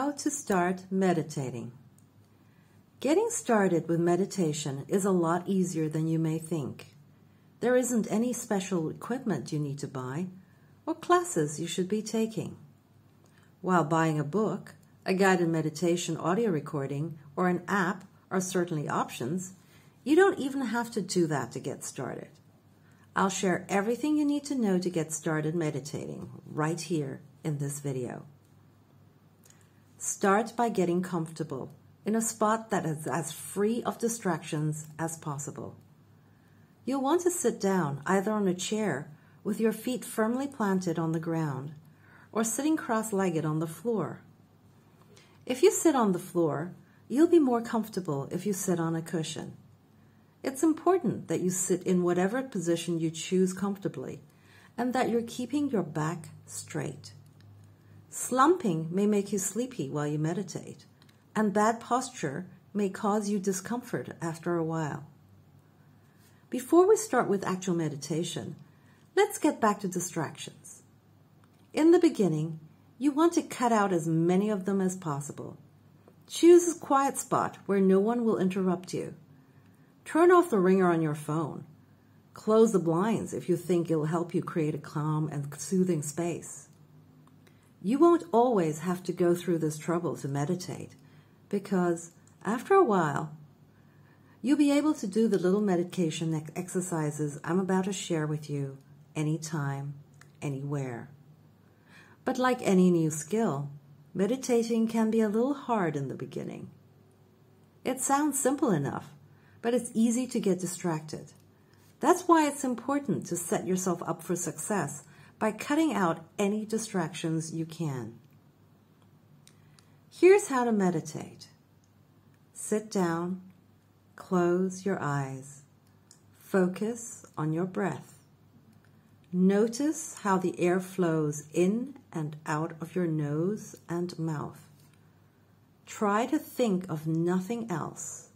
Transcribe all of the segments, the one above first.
How to start meditating. Getting started with meditation is a lot easier than you may think. There isn't any special equipment you need to buy or classes you should be taking. While buying a book, a guided meditation audio recording, or an app are certainly options, you don't even have to do that to get started. I'll share everything you need to know to get started meditating right here in this video. Start by getting comfortable in a spot that is as free of distractions as possible. You'll want to sit down either on a chair with your feet firmly planted on the ground or sitting cross-legged on the floor. If you sit on the floor, you'll be more comfortable if you sit on a cushion. It's important that you sit in whatever position you choose comfortably and that you're keeping your back straight. Slumping may make you sleepy while you meditate, and bad posture may cause you discomfort after a while. Before we start with actual meditation, let's get back to distractions. In the beginning, you want to cut out as many of them as possible. Choose a quiet spot where no one will interrupt you. Turn off the ringer on your phone. Close the blinds if you think it'll help you create a calm and soothing space. You won't always have to go through this trouble to meditate because, after a while, you'll be able to do the little meditation exercises I'm about to share with you anytime, anywhere. But like any new skill, meditating can be a little hard in the beginning. It sounds simple enough, but it's easy to get distracted. That's why it's important to set yourself up for success by cutting out any distractions you can. Here's how to meditate. Sit down, close your eyes, focus on your breath. Notice how the air flows in and out of your nose and mouth. Try to think of nothing else.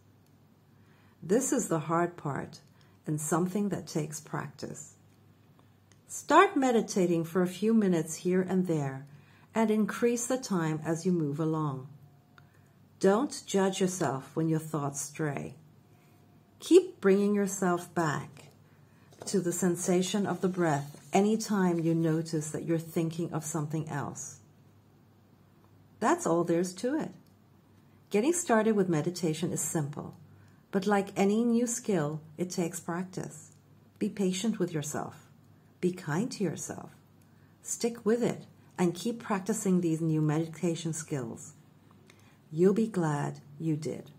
This is the hard part and something that takes practice. Start meditating for a few minutes here and there and increase the time as you move along. Don't judge yourself when your thoughts stray. Keep bringing yourself back to the sensation of the breath anytime you notice that you're thinking of something else. That's all there's to it. Getting started with meditation is simple, but like any new skill, it takes practice. Be patient with yourself. Be kind to yourself. Stick with it and keep practicing these new meditation skills. You'll be glad you did.